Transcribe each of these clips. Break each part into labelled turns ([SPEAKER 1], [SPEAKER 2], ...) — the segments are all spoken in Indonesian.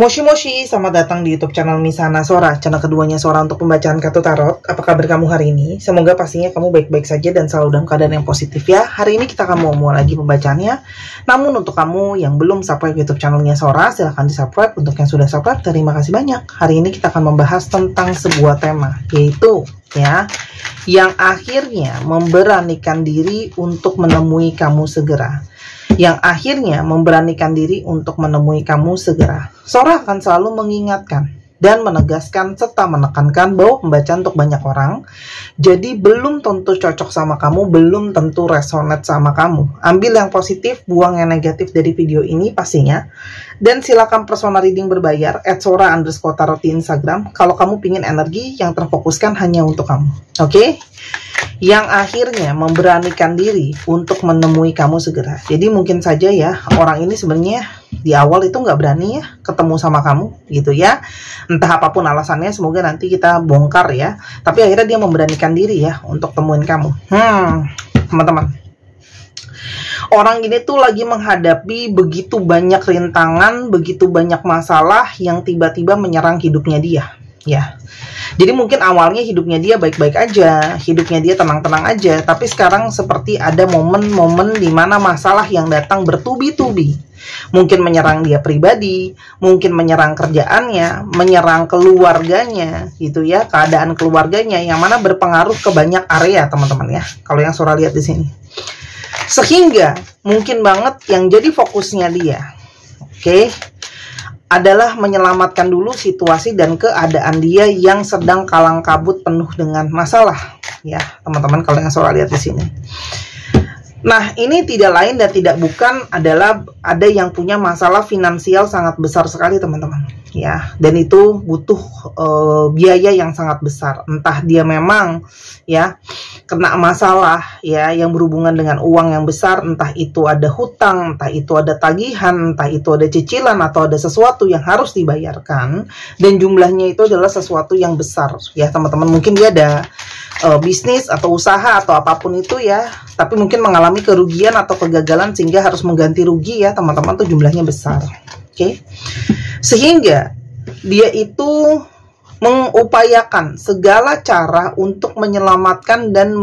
[SPEAKER 1] Moshi Moshi, selamat datang di YouTube channel Misana Sora, channel keduanya Sora untuk pembacaan kartu tarot. Apa kabar kamu hari ini? Semoga pastinya kamu baik-baik saja dan selalu dalam keadaan yang positif ya. Hari ini kita akan mau lagi pembacaannya. Namun untuk kamu yang belum subscribe YouTube channelnya Sora, silahkan di subscribe. Untuk yang sudah subscribe, terima kasih banyak. Hari ini kita akan membahas tentang sebuah tema, yaitu ya, yang akhirnya memberanikan diri untuk menemui kamu segera. Yang akhirnya memberanikan diri untuk menemui kamu segera. Sora akan selalu mengingatkan dan menegaskan serta menekankan bahwa pembacaan untuk banyak orang, jadi belum tentu cocok sama kamu, belum tentu resonate sama kamu. Ambil yang positif, buang yang negatif dari video ini pastinya. Dan silakan personal reading berbayar @sora_tarot di Instagram kalau kamu pingin energi yang terfokuskan hanya untuk kamu. Oke? Yang akhirnya memberanikan diri untuk menemui kamu segera. Jadi mungkin saja ya, orang ini sebenarnya di awal itu nggak berani ya ketemu sama kamu gitu ya. Entah apapun alasannya, semoga nanti kita bongkar ya. Tapi akhirnya dia memberanikan diri ya untuk temuin kamu. Teman-teman, orang ini tuh lagi menghadapi begitu banyak rintangan, begitu banyak masalah yang tiba-tiba menyerang hidupnya dia ya. Jadi mungkin awalnya hidupnya dia baik-baik aja, hidupnya dia tenang-tenang aja, tapi sekarang seperti ada momen-momen di mana masalah yang datang bertubi-tubi. Mungkin menyerang dia pribadi, mungkin menyerang kerjaannya, menyerang keluarganya, gitu ya, keadaan keluarganya yang mana berpengaruh ke banyak area, teman-teman ya. Kalau yang Sora lihat di sini. Sehingga mungkin banget yang jadi fokusnya dia, oke, adalah menyelamatkan dulu situasi dan keadaan dia yang sedang kalang kabut penuh dengan masalah ya, teman-teman, kalau yang Sora lihat di sini. Nah, ini tidak lain dan tidak bukan adalah ada yang punya masalah finansial sangat besar sekali, teman-teman ya, dan itu butuh biaya yang sangat besar. Entah dia memang ya kena masalah ya yang berhubungan dengan uang yang besar, entah itu ada hutang, entah itu ada tagihan, entah itu ada cicilan, atau ada sesuatu yang harus dibayarkan dan jumlahnya itu adalah sesuatu yang besar ya, teman-teman. Mungkin dia ada bisnis atau usaha atau apapun itu ya, tapi mungkin mengalami kerugian atau kegagalan sehingga harus mengganti rugi ya, teman-teman, tuh jumlahnya besar. Oke. Sehingga dia itu mengupayakan segala cara untuk menyelamatkan dan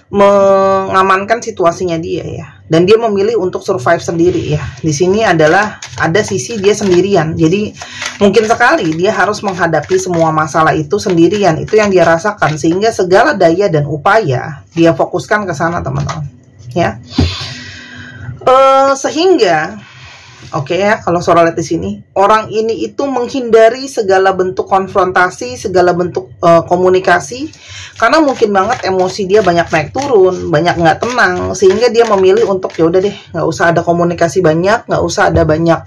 [SPEAKER 1] mengamankan situasinya dia ya. Dan dia memilih untuk survive sendiri ya. Di sini adalah ada sisi dia sendirian. Jadi mungkin sekali dia harus menghadapi semua masalah itu sendirian. Itu yang dia rasakan, sehingga segala daya dan upaya dia fokuskan ke sana, teman-teman. Ya. Sehingga oke ya, kalau Sora lihat di sini, orang ini itu menghindari segala bentuk konfrontasi, segala bentuk komunikasi, karena mungkin banget emosi dia banyak naik turun, banyak nggak tenang, sehingga dia memilih untuk ya udah deh, nggak usah ada komunikasi banyak, nggak usah ada banyak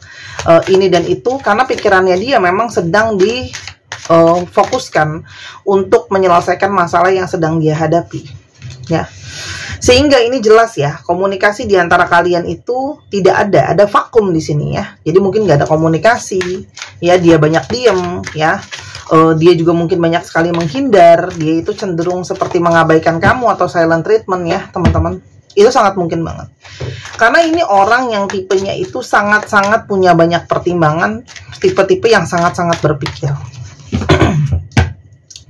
[SPEAKER 1] ini dan itu, karena pikirannya dia memang sedang difokuskan untuk menyelesaikan masalah yang sedang dia hadapi, ya. Sehingga ini jelas ya, komunikasi di antara kalian itu tidak ada vakum di sini ya. Jadi mungkin nggak ada komunikasi, ya, dia banyak diem ya. Dia juga mungkin banyak sekali menghindar, dia itu cenderung seperti mengabaikan kamu atau silent treatment ya, teman-teman. Itu sangat mungkin banget. Karena ini orang yang tipenya itu sangat-sangat punya banyak pertimbangan, tipe-tipe yang sangat-sangat berpikir.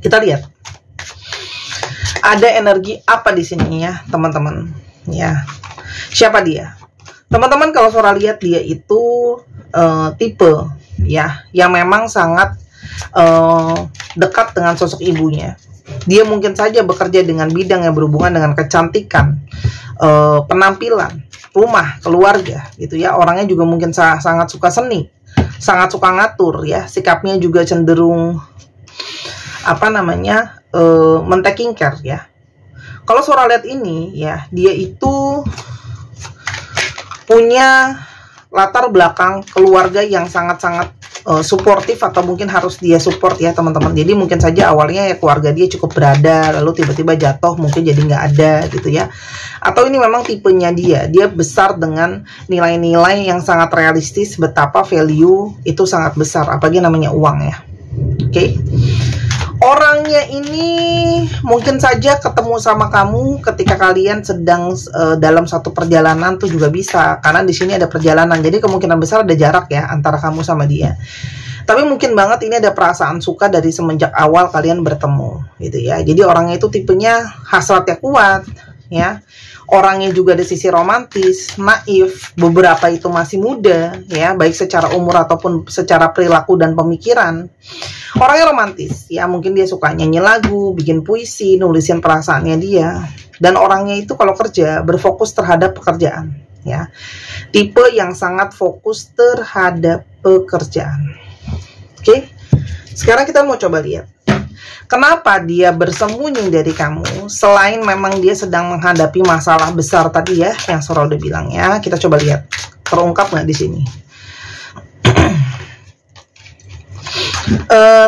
[SPEAKER 1] Kita lihat. Ada energi apa di sini ya, teman-teman? Ya, siapa dia? Teman-teman, kalau Sora lihat dia itu tipe ya yang memang sangat dekat dengan sosok ibunya. Dia mungkin saja bekerja dengan bidang yang berhubungan dengan kecantikan, penampilan, rumah, keluarga, gitu ya. Orangnya juga mungkin sangat suka seni, sangat suka ngatur ya. Sikapnya juga cenderung men-taking care ya. Kalau Sora lihat ini ya, dia itu punya latar belakang keluarga yang sangat-sangat suportif, atau mungkin harus dia support ya, teman-teman. Jadi mungkin saja awalnya ya keluarga dia cukup berada, lalu tiba-tiba jatuh, mungkin jadi nggak ada gitu ya. Atau ini memang tipenya dia besar dengan nilai-nilai yang sangat realistis, betapa value itu sangat besar, apalagi namanya uang ya. Oke. Orangnya ini mungkin saja ketemu sama kamu ketika kalian sedang dalam satu perjalanan tuh juga bisa, karena di sini ada perjalanan, jadi kemungkinan besar ada jarak ya antara kamu sama dia. Tapi mungkin banget ini ada perasaan suka dari semenjak awal kalian bertemu gitu ya. Jadi orangnya itu tipenya hasratnya kuat ya. Orangnya juga ada sisi romantis, naif, beberapa itu masih muda ya, baik secara umur ataupun secara perilaku dan pemikiran. Orangnya romantis ya, mungkin dia suka nyanyi lagu, bikin puisi, nulisin perasaannya dia. Dan orangnya itu kalau kerja berfokus terhadap pekerjaan ya. Tipe yang sangat fokus terhadap pekerjaan. Oke. Sekarang kita mau coba lihat kenapa dia bersembunyi dari kamu, selain memang dia sedang menghadapi masalah besar tadi ya, yang Sora udah bilang ya. Kita coba lihat, terungkap nggak di sini?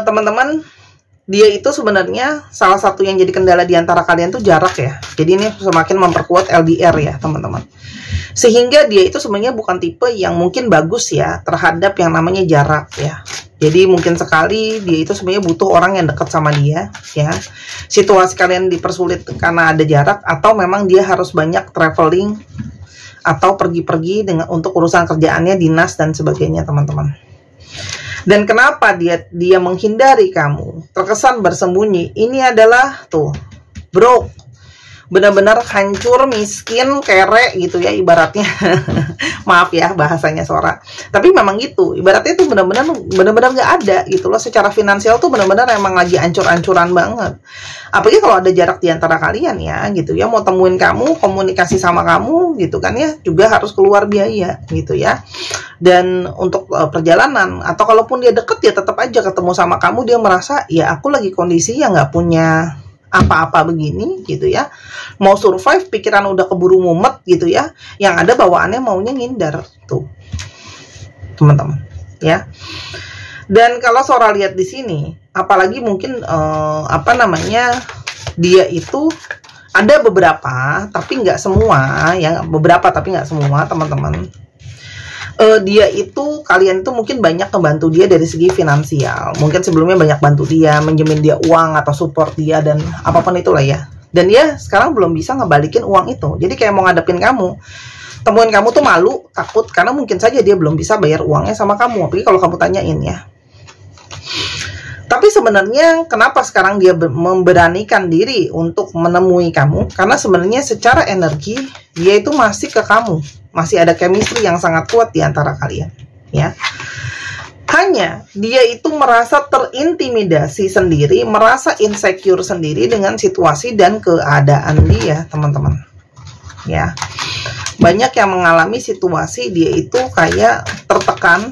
[SPEAKER 1] Teman-teman, dia itu sebenarnya salah satu yang jadi kendala di antara kalian tuh jarak ya. Jadi ini semakin memperkuat LDR ya, teman-teman. Sehingga dia itu sebenarnya bukan tipe yang mungkin bagus ya terhadap yang namanya jarak ya. Jadi mungkin sekali dia itu sebenarnya butuh orang yang dekat sama dia ya. Situasi kalian dipersulit karena ada jarak, atau memang dia harus banyak traveling atau pergi-pergi dengan untuk urusan kerjaannya, dinas dan sebagainya, teman-teman. Dan kenapa dia menghindari kamu, terkesan bersembunyi, ini adalah tuh broke, benar-benar hancur, miskin, kere gitu ya ibaratnya. Maaf ya bahasanya Sora, tapi memang gitu ibaratnya tuh benar-benar nggak ada gitu loh, secara finansial tuh benar-benar emang lagi ancur-ancuran banget. Apalagi kalau ada jarak di antara kalian ya gitu ya, mau temuin kamu, komunikasi sama kamu gitu kan ya, juga harus keluar biaya gitu ya. Dan untuk perjalanan, atau kalaupun dia deket ya tetap aja ketemu sama kamu, dia merasa ya aku lagi kondisi yang nggak punya apa-apa begini gitu ya, mau survive pikiran udah keburu mumet gitu ya, yang ada bawaannya maunya ngindar tuh teman-teman ya. Dan kalau Sora lihat di sini, apalagi mungkin dia itu ada beberapa tapi nggak semua ya, beberapa tapi nggak semua teman-teman. Dia itu, kalian itu mungkin banyak membantu dia dari segi finansial, mungkin sebelumnya banyak bantu dia, menjamin dia uang atau support dia dan apapun itulah ya. Dan dia sekarang belum bisa ngebalikin uang itu, jadi kayak mau ngadepin kamu, temuin kamu tuh malu, takut, karena mungkin saja dia belum bisa bayar uangnya sama kamu, apalagi kalau kamu tanyain ya. Tapi sebenarnya kenapa sekarang dia memberanikan diri untuk menemui kamu, karena sebenarnya secara energi dia itu masih ke kamu, masih ada chemistry yang sangat kuat di antara kalian ya. Hanya dia itu merasa terintimidasi sendiri, merasa insecure sendiri dengan situasi dan keadaan dia, teman-teman ya. Banyak yang mengalami situasi dia itu kayak tertekan,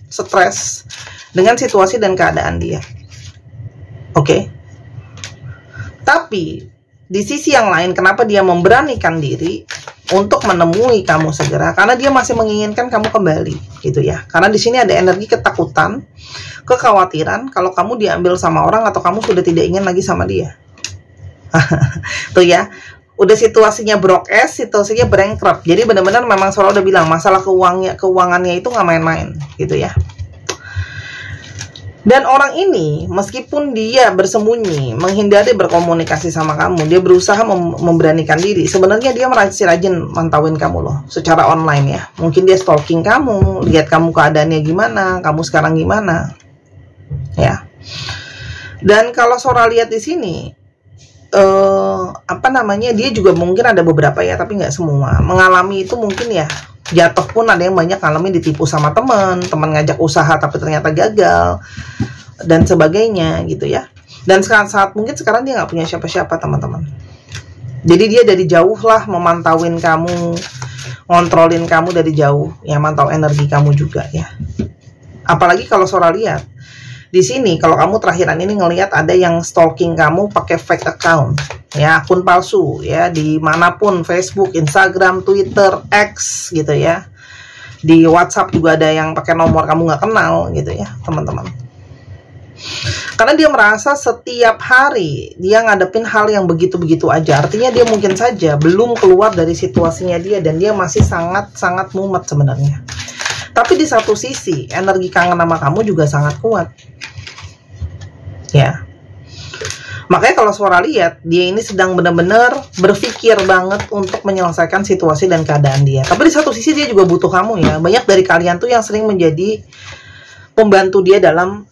[SPEAKER 1] stres dengan situasi dan keadaan dia. Oke. Tapi di sisi yang lain, kenapa dia memberanikan diri untuk menemui kamu segera? Karena dia masih menginginkan kamu kembali, gitu ya. Karena di sini ada energi ketakutan, kekhawatiran kalau kamu diambil sama orang atau kamu sudah tidak ingin lagi sama dia. Tuh ya, udah situasinya broke ass, situasinya bankrupt. Jadi benar-benar memang Sora udah bilang masalah keuangannya itu nggak main-main, gitu ya. Dan orang ini, meskipun dia bersembunyi, menghindari berkomunikasi sama kamu, dia berusaha memberanikan diri. Sebenarnya dia masih rajin mantauin kamu loh, secara online ya. Mungkin dia stalking kamu, lihat kamu keadaannya gimana, kamu sekarang gimana, ya. Dan kalau Sora lihat di sini, dia juga mungkin ada beberapa ya, tapi nggak semua. Mengalami itu mungkin ya. Jatuh pun ada yang banyak ngalamin, ditipu sama teman ngajak usaha tapi ternyata gagal dan sebagainya gitu ya. Dan saat mungkin sekarang dia nggak punya siapa-siapa, teman-teman. Jadi dia dari jauh lah memantauin kamu, ngontrolin kamu dari jauh ya, mantau energi kamu juga ya. Apalagi kalau Sora lihat di sini, kalau kamu terakhiran ini ngelihat ada yang stalking kamu pakai fake account ya, akun palsu ya, dimanapun, Facebook, Instagram, Twitter, X gitu ya. Di WhatsApp juga ada yang pakai nomor kamu nggak kenal gitu ya, teman-teman. Karena dia merasa setiap hari dia ngadepin hal yang begitu-begitu aja. Artinya dia mungkin saja belum keluar dari situasinya dia, dan dia masih sangat-sangat mumet sebenarnya. Tapi di satu sisi energi kangen sama kamu juga sangat kuat ya. Makanya kalau suara lihat, dia ini sedang benar-benar berpikir banget untuk menyelesaikan situasi dan keadaan dia. Tapi di satu sisi dia juga butuh kamu ya. Banyak dari kalian tuh yang sering menjadi pembantu dia dalam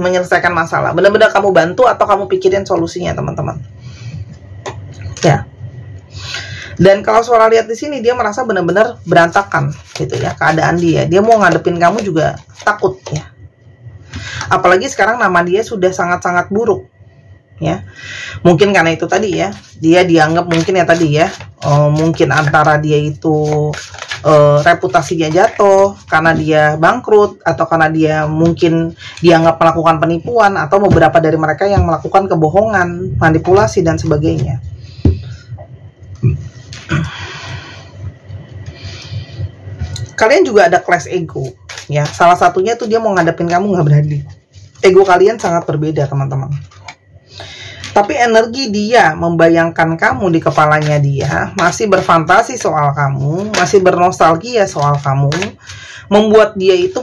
[SPEAKER 1] menyelesaikan masalah. Benar-benar kamu bantu atau kamu pikirin solusinya, teman-teman. Ya. Dan kalau suara lihat di sini, dia merasa benar-benar berantakan gitu ya keadaan dia. Dia mau ngadepin kamu juga takut ya. Apalagi sekarang nama dia sudah sangat-sangat buruk ya. Mungkin karena itu tadi ya, dia dianggap mungkin ya tadi ya, mungkin antara dia itu reputasinya jatuh karena dia bangkrut, atau karena dia mungkin dianggap melakukan penipuan, atau beberapa dari mereka yang melakukan kebohongan, manipulasi dan sebagainya. Kalian juga ada clash ego ya. Salah satunya tuh dia mau ngadepin kamu nggak berani. Ego kalian sangat berbeda, teman-teman. Tapi energi dia membayangkan kamu di kepalanya dia, masih berfantasi soal kamu, masih bernostalgia soal kamu, membuat dia itu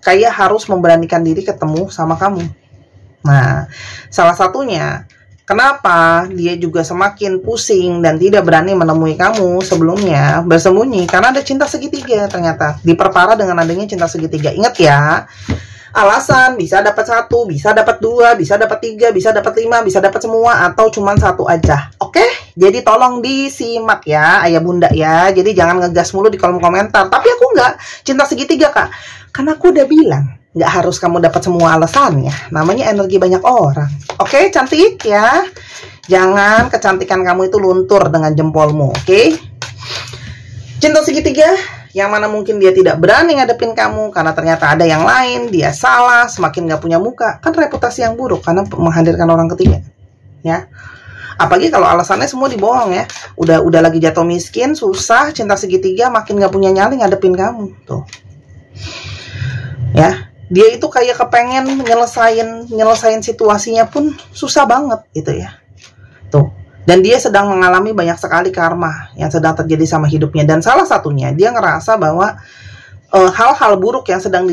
[SPEAKER 1] kayak harus memberanikan diri ketemu sama kamu. Nah, salah satunya kenapa dia juga semakin pusing dan tidak berani menemui kamu sebelumnya, bersembunyi, karena ada cinta segitiga ternyata. Diperparah dengan adanya cinta segitiga. Ingat ya, alasan bisa dapat 1, bisa dapat 2, bisa dapat 3, bisa dapat 5, bisa dapat semua, atau cuma 1 aja. Oke? Jadi tolong disimak ya, ayah bunda ya. Jadi jangan ngegas mulu di kolom komentar. Tapi aku nggak cinta segitiga, Kak. Karena aku udah bilang, nggak harus kamu dapat semua alasannya. Namanya energi banyak orang. Oke, cantik ya. Jangan kecantikan kamu itu luntur dengan jempolmu. Oke? Cinta segitiga, yang mana mungkin dia tidak berani ngadepin kamu karena ternyata ada yang lain, dia salah, semakin nggak punya muka. Kan reputasi yang buruk karena menghadirkan orang ketiga. Ya. Apalagi kalau alasannya semua dibohong ya. Udah lagi jatuh miskin, susah, cinta segitiga, makin nggak punya nyali ngadepin kamu. Tuh. Ya. Dia itu kayak kepengen nyelesain situasinya pun susah banget gitu ya. Tuh. Dan dia sedang mengalami banyak sekali karma yang sedang terjadi sama hidupnya. Dan salah satunya dia ngerasa bahwa hal-hal buruk yang sedang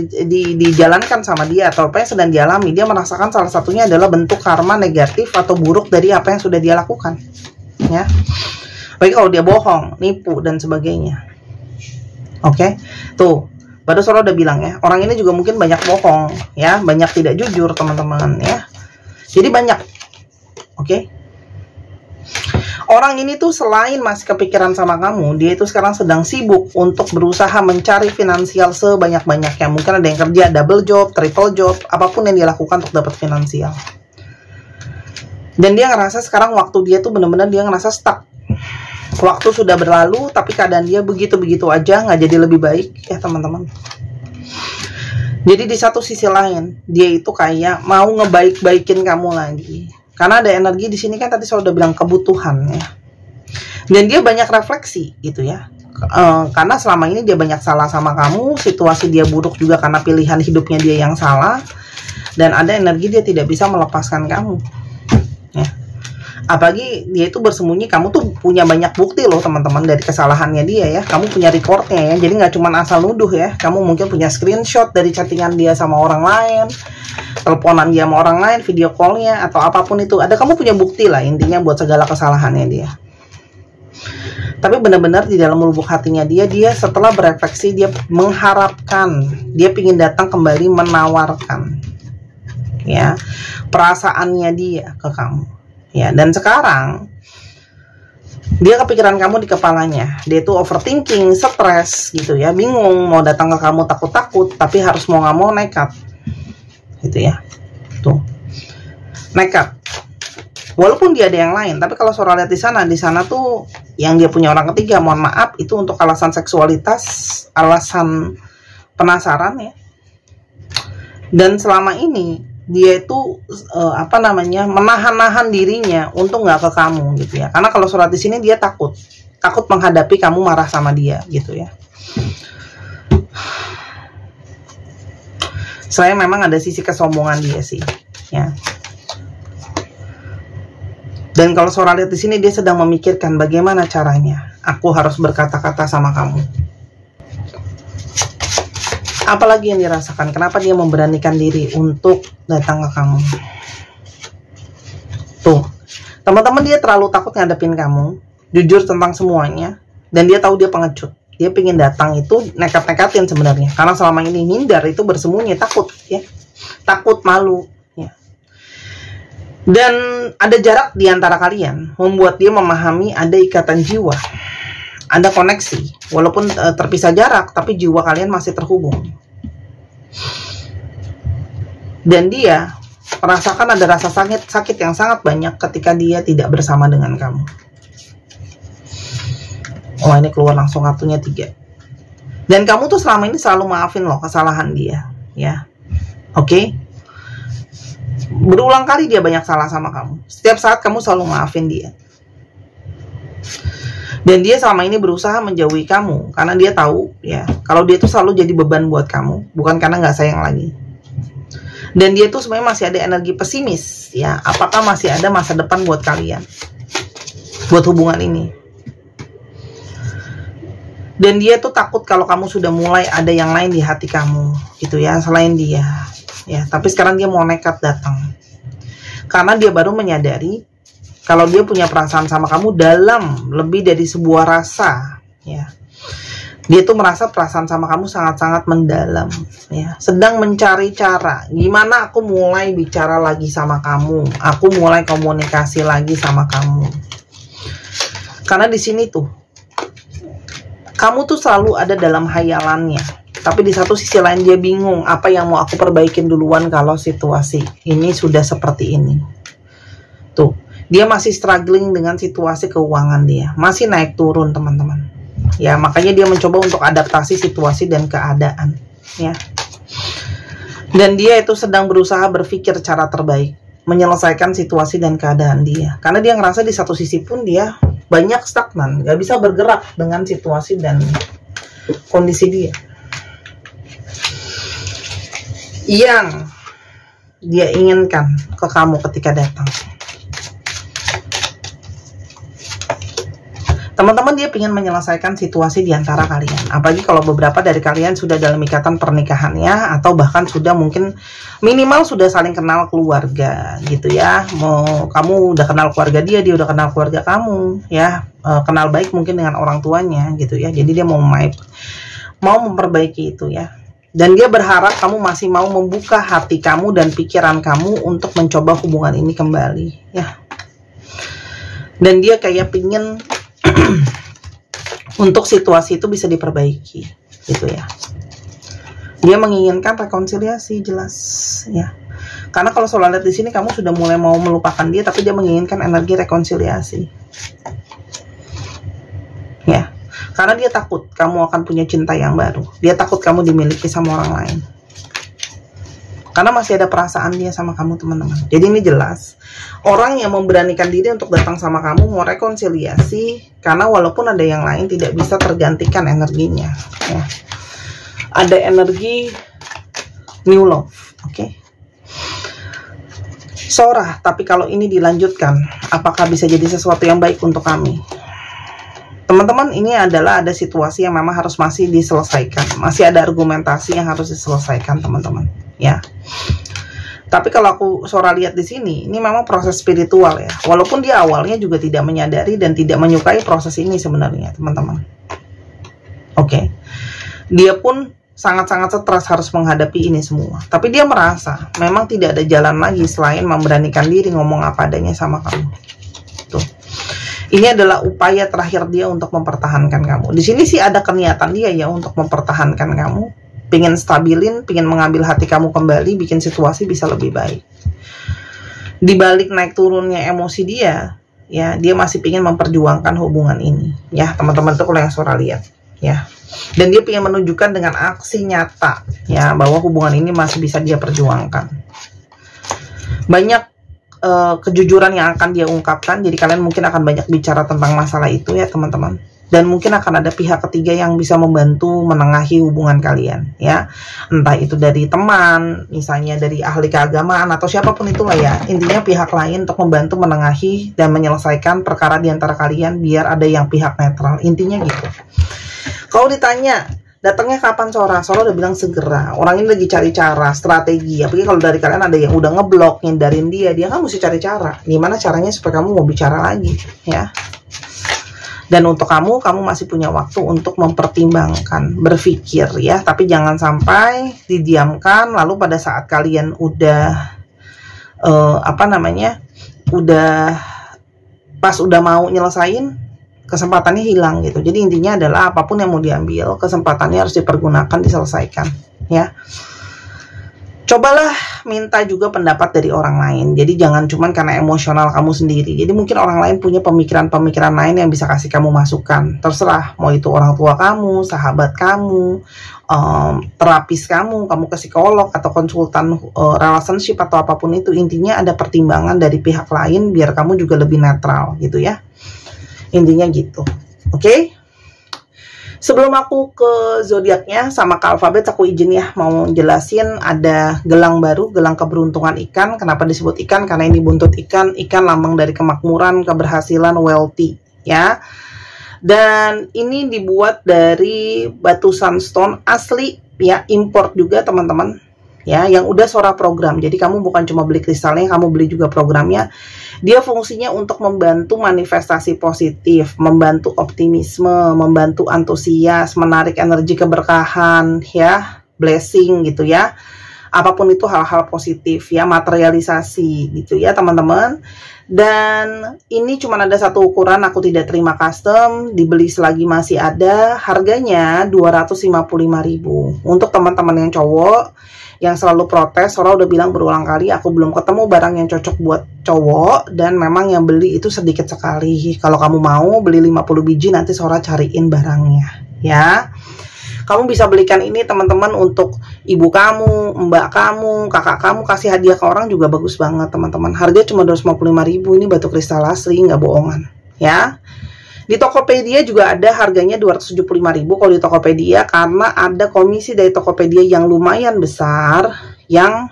[SPEAKER 1] dijalankan sama dia atau apa yang sedang dialami, dia merasakan salah satunya adalah bentuk karma negatif atau buruk dari apa yang sudah dia lakukan. Ya. Baik kalau dia bohong, nipu dan sebagainya. Oke. Tuh. Baru Sora udah bilang ya, orang ini juga mungkin banyak bohong ya, banyak tidak jujur teman-teman ya. Jadi banyak. Oke. Orang ini tuh selain masih kepikiran sama kamu, dia itu sekarang sedang sibuk untuk berusaha mencari finansial sebanyak-banyaknya. Mungkin ada yang kerja double job, triple job, apapun yang dia lakukan untuk dapat finansial. Dan dia ngerasa sekarang waktu dia tuh bener-bener dia ngerasa stuck. Waktu sudah berlalu, tapi keadaan dia begitu-begitu aja, nggak jadi lebih baik ya teman-teman. Jadi di satu sisi lain, dia itu kayak mau ngebaik-baikin kamu lagi. Karena ada energi di sini kan tadi saya udah bilang kebutuhan ya. Dan dia banyak refleksi gitu ya. Karena selama ini dia banyak salah sama kamu, situasi dia buruk juga karena pilihan hidupnya dia yang salah. Dan ada energi dia tidak bisa melepaskan kamu. Ya. Apalagi dia itu bersembunyi, kamu tuh punya banyak bukti loh teman-teman dari kesalahannya dia ya. Kamu punya recordnya ya, jadi nggak cuma asal nuduh ya. Kamu mungkin punya screenshot dari chattingan dia sama orang lain, teleponan dia sama orang lain, video callnya atau apapun itu. Ada, kamu punya bukti lah intinya buat segala kesalahannya dia. Tapi benar-benar di dalam lubuk hatinya dia setelah berefleksi, dia mengharapkan, dia ingin datang kembali menawarkan ya perasaannya dia ke kamu. Ya, dan sekarang dia kepikiran kamu di kepalanya. Dia tuh overthinking, stres gitu ya, bingung mau datang ke kamu, takut-takut, tapi harus mau nggak mau nekat. Gitu ya. Tuh. Nekat. Walaupun dia ada yang lain, tapi kalau Sora lihat di sana tuh yang dia punya orang ketiga, mohon maaf, itu untuk alasan seksualitas, alasan penasaran ya. Dan selama ini dia itu menahan-nahan dirinya untuk nggak ke kamu gitu ya. Karena kalau surat di sini dia takut menghadapi kamu marah sama dia gitu ya. Saya memang ada sisi kesombongan dia sih ya. Dan kalau Sora lihat di sini dia sedang memikirkan bagaimana caranya aku harus berkata-kata sama kamu. Apalagi yang dirasakan, kenapa dia memberanikan diri untuk datang ke kamu. Teman-teman, dia terlalu takut ngadepin kamu, jujur tentang semuanya, dan dia tahu dia pengecut. Dia pengen datang itu nekat-nekatin sebenarnya, karena selama ini hindar itu bersembunyi, takut ya, takut, malu ya. Dan ada jarak di antara kalian, membuat dia memahami ada ikatan jiwa, ada koneksi, walaupun terpisah jarak, tapi jiwa kalian masih terhubung. Dan dia merasakan ada rasa sakit yang sangat banyak ketika dia tidak bersama dengan kamu. Oh, ini keluar langsung kartunya 3. Dan kamu tuh selama ini selalu maafin loh kesalahan dia, ya. Oke? Berulang kali dia banyak salah sama kamu. Setiap saat kamu selalu maafin dia. Dan dia selama ini berusaha menjauhi kamu karena dia tahu, ya, kalau dia tuh selalu jadi beban buat kamu, bukan karena nggak sayang lagi. Dan dia tuh sebenarnya masih ada energi pesimis, ya. Apakah masih ada masa depan buat kalian, buat hubungan ini? Dan dia tuh takut kalau kamu sudah mulai ada yang lain di hati kamu, gitu ya, selain dia, ya. Tapi sekarang dia mau nekat datang, karena dia baru menyadari kalau dia punya perasaan sama kamu dalam lebih dari sebuah rasa, ya. Dia tuh merasa perasaan sama kamu sangat-sangat mendalam, ya. Sedang mencari cara, gimana aku mulai bicara lagi sama kamu, aku mulai komunikasi lagi sama kamu. Karena di sini tuh, kamu tuh selalu ada dalam hayalannya, tapi di satu sisi lain dia bingung apa yang mau aku perbaikin duluan kalau situasi ini sudah seperti ini. Tuh, dia masih struggling dengan situasi keuangan dia, masih naik turun teman-teman. Ya, makanya dia mencoba untuk adaptasi situasi dan keadaan, ya. Dan dia itu sedang berusaha berpikir cara terbaik menyelesaikan situasi dan keadaan dia, karena dia ngerasa di satu sisi pun dia banyak stagnan, gak bisa bergerak dengan situasi dan kondisi dia. Yang dia inginkan ke kamu ketika datang, teman-teman, dia ingin menyelesaikan situasi di antara kalian. Apalagi kalau beberapa dari kalian sudah dalam ikatan pernikahannya, atau bahkan sudah mungkin minimal sudah saling kenal keluarga, gitu ya. Mau kamu udah kenal keluarga dia, dia udah kenal keluarga kamu, ya. Kenal baik mungkin dengan orang tuanya, gitu ya. Jadi dia mau memperbaiki itu, ya. Dan dia berharap kamu masih mau membuka hati kamu dan pikiran kamu untuk mencoba hubungan ini kembali, ya. Dan dia kayak pingin untuk situasi itu bisa diperbaiki, gitu ya. Dia menginginkan rekonsiliasi, jelas, ya. Karena kalau soal lihat di sini kamu sudah mulai mau melupakan dia, tapi dia menginginkan energi rekonsiliasi, ya. Karena dia takut kamu akan punya cinta yang baru. Dia takut kamu dimiliki sama orang lain. Karena masih ada perasaan dia sama kamu, teman-teman. Jadi ini jelas, orang yang memberanikan diri untuk datang sama kamu mau rekonsiliasi, karena walaupun ada yang lain tidak bisa tergantikan energinya, ya. Ada energi new love, oke. Sora, tapi kalau ini dilanjutkan, apakah bisa jadi sesuatu yang baik untuk kami? Teman-teman, ini adalah ada situasi yang memang harus masih diselesaikan, masih ada argumentasi yang harus diselesaikan, teman-teman, ya. Tapi kalau aku Sora lihat di sini, ini memang proses spiritual, ya. Walaupun dia awalnya juga tidak menyadari dan tidak menyukai proses ini sebenarnya, teman-teman. Oke. Dia pun sangat-sangat stres harus menghadapi ini semua. Tapi dia merasa memang tidak ada jalan lagi selain memberanikan diri ngomong apa adanya sama kamu. Tuh. Ini adalah upaya terakhir dia untuk mempertahankan kamu. Di sini sih ada keniatan dia ya untuk mempertahankan kamu, pengen stabilin, pengen mengambil hati kamu kembali, bikin situasi bisa lebih baik. Di balik naik turunnya emosi dia, ya, dia masih pengen memperjuangkan hubungan ini, ya, teman-teman tuh kalau yang Sora lihat, ya. Dan dia pengen menunjukkan dengan aksi nyata, ya, bahwa hubungan ini masih bisa dia perjuangkan. Banyak kejujuran yang akan dia ungkapkan, jadi kalian mungkin akan banyak bicara tentang masalah itu, ya, teman-teman. Dan mungkin akan ada pihak ketiga yang bisa membantu menengahi hubungan kalian, ya. Entah itu dari teman, misalnya dari ahli keagamaan, atau siapapun itulah, ya. Intinya pihak lain untuk membantu menengahi dan menyelesaikan perkara di antara kalian biar ada yang pihak netral. Intinya gitu. Kalau ditanya Datangnya kapan Sora? Sora udah bilang segera. Orang ini lagi cari cara, strategi. Apalagi kalau dari kalian ada yang udah ngeblok, ngindarin dia kan mesti cari cara. Gimana caranya supaya kamu mau bicara lagi, ya. Dan untuk kamu masih punya waktu untuk mempertimbangkan, berpikir ya. Tapi jangan sampai didiamkan, lalu pada saat kalian udah udah mau nyelesain, kesempatannya hilang gitu. Jadi intinya adalah apapun yang mau diambil, kesempatannya harus dipergunakan, diselesaikan, ya. Cobalah minta juga pendapat dari orang lain. Jadi jangan cuman karena emosional kamu sendiri. Jadi mungkin orang lain punya pemikiran-pemikiran lain yang bisa kasih kamu masukan. Terserah, mau itu orang tua kamu, sahabat kamu, terapis kamu ke psikolog atau konsultan relationship atau apapun itu. Intinya ada pertimbangan dari pihak lain biar kamu juga lebih netral gitu ya. Intinya gitu. Oke? Sebelum aku ke zodiaknya sama ke alfabet, aku izin ya mau jelasin ada gelang baru, gelang keberuntungan ikan. Kenapa disebut ikan? Karena ini buntut ikan. Ikan lambang dari kemakmuran, keberhasilan, wealthy ya. Dan ini dibuat dari batu sunstone asli ya, import juga teman-teman. Ya, yang udah Sora program. Jadi kamu bukan cuma beli kristalnya, kamu beli juga programnya. Dia fungsinya untuk membantu manifestasi positif, membantu optimisme, membantu antusias, menarik energi keberkahan, ya, blessing gitu ya. Apapun itu hal-hal positif ya, materialisasi gitu ya teman-teman. Dan ini cuma ada satu ukuran, aku tidak terima custom, dibeli selagi masih ada. Harganya 255.000. Untuk teman-teman yang cowok yang selalu protes, Sora udah bilang berulang kali, aku belum ketemu barang yang cocok buat cowok, dan memang yang beli itu sedikit sekali. Kalau kamu mau beli 50 biji, nanti Sora cariin barangnya ya. Kamu bisa belikan ini teman-teman untuk ibu kamu, mbak kamu, kakak kamu, kasih hadiah ke orang juga bagus banget teman-teman. Harga cuma 255.000, ini batu kristal asli, nggak bohongan ya. Di Tokopedia juga ada harganya 275.000 kalau di Tokopedia, karena ada komisi dari Tokopedia yang lumayan besar yang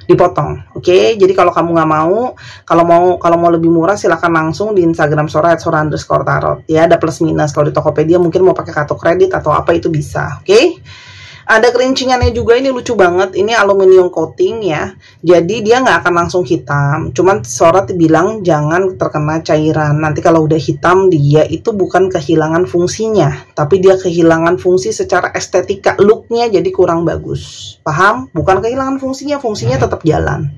[SPEAKER 1] dipotong. Oke, jadi kalau kamu nggak mau, kalau mau lebih murah silahkan langsung di Instagram Sora @sora_tarot ya, ada plus minus. Kalau di Tokopedia mungkin mau pakai kartu kredit atau apa itu bisa. Oke. Ada kerincingannya juga, ini lucu banget. Ini aluminium coating ya. Jadi dia nggak akan langsung hitam. Cuman Sora bilang jangan terkena cairan. Nanti kalau udah hitam dia itu bukan kehilangan fungsinya, tapi dia kehilangan fungsi secara estetika, looknya jadi kurang bagus. Paham? Bukan kehilangan fungsinya, fungsinya tetap jalan.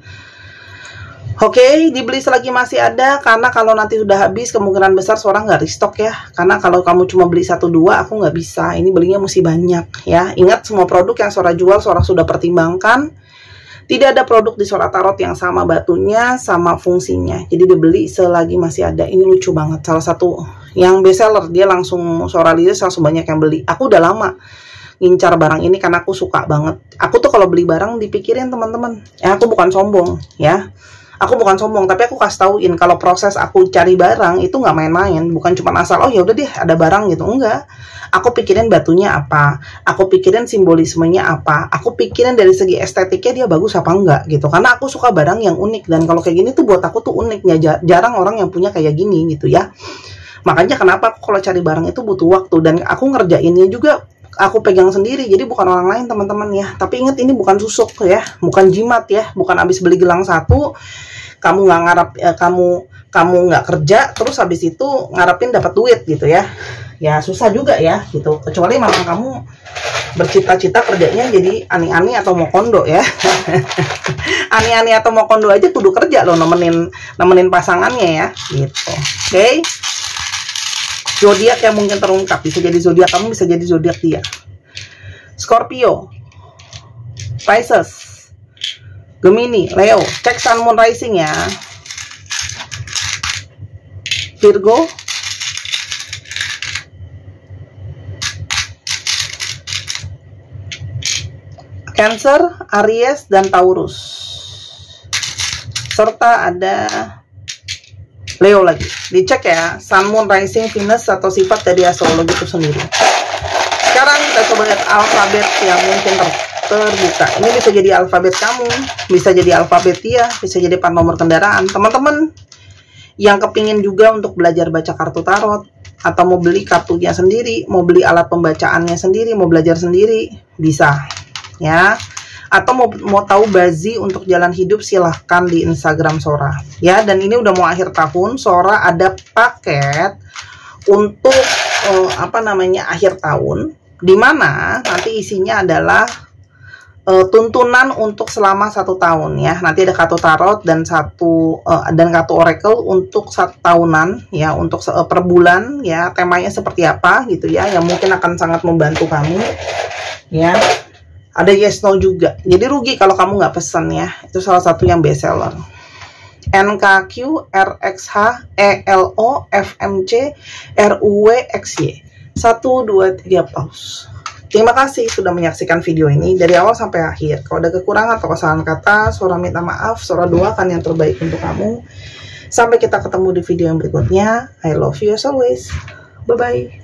[SPEAKER 1] Oke, dibeli selagi masih ada, karena kalau nanti udah habis kemungkinan besar Sora nggak restock ya. Karena kalau kamu cuma beli 1-2 aku nggak bisa, ini belinya mesti banyak ya. Ingat, semua produk yang Sora jual Sora sudah pertimbangkan. Tidak ada produk di Sora Tarot yang sama batunya, sama fungsinya. Jadi dibeli selagi masih ada. Ini lucu banget, salah satu yang best seller, dia langsung Sora lihat langsung banyak yang beli. Aku udah lama ngincar barang ini karena aku suka banget. Aku tuh kalau beli barang dipikirin teman-teman. Ya, aku bukan sombong ya. Aku bukan sombong, tapi aku kasih tauin kalau proses aku cari barang itu nggak main-main, bukan cuma asal oh ya udah deh ada barang gitu, enggak. Aku pikirin batunya apa, aku pikirin simbolismenya apa, aku pikirin dari segi estetiknya dia bagus apa enggak gitu. Karena aku suka barang yang unik, dan kalau kayak gini tuh buat aku tuh uniknya, jarang orang yang punya kayak gini gitu ya. Makanya kenapa aku kalau cari barang itu butuh waktu, dan aku ngerjainnya juga aku pegang sendiri, jadi bukan orang lain teman-teman ya. Tapi ingat, ini bukan susuk ya, bukan jimat ya, bukan abis beli gelang satu kamu nggak ngarep kamu nggak kerja terus habis itu ngarepin dapat duit gitu ya. Ya susah juga ya gitu, kecuali memang kamu bercita-cita kerjanya jadi ani-ani atau mau kondo ya. Ani-ani atau mau kondo aja kudu kerja loh, nemenin pasangannya ya gitu. Oke. Zodiak yang mungkin terungkap, bisa jadi zodiak kamu, bisa jadi zodiak dia. Scorpio, Pisces, Gemini, Leo. Cek Sun Moon Rising ya. Virgo, Cancer, Aries, dan Taurus. Serta ada Leo lagi. Dicek ya, Sun, Moon, Rising, Venus, atau sifat dari astrologi itu sendiri. Sekarang kita coba lihat alfabet yang mungkin terbuka. Ini bisa jadi alfabet kamu, bisa jadi alfabet dia, bisa jadi plat nomor kendaraan. Teman-teman yang kepingin juga untuk belajar baca kartu tarot, atau mau beli kartunya sendiri, mau beli alat pembacaannya sendiri, mau belajar sendiri, bisa ya. Atau mau tahu bazi untuk jalan hidup, silahkan di Instagram Sora ya. Dan ini udah mau akhir tahun, Sora ada paket untuk akhir tahun, dimana nanti isinya adalah tuntunan untuk selama 1 tahun ya. Nanti ada kartu tarot dan kartu oracle untuk 1 tahunan ya, untuk per bulan ya, temanya seperti apa gitu ya, yang mungkin akan sangat membantu kamu ya. Ada yes no juga, jadi rugi kalau kamu nggak pesen ya. Itu salah satu yang best seller. NKQ RXH ELO FMC RUWXY 1 2 3 pause. Terima kasih sudah menyaksikan video ini dari awal sampai akhir. Kalau ada kekurangan atau kesalahan kata, Sora minta maaf. Sora doakan yang terbaik untuk kamu. Sampai kita ketemu di video yang berikutnya. I love you as always. Bye bye.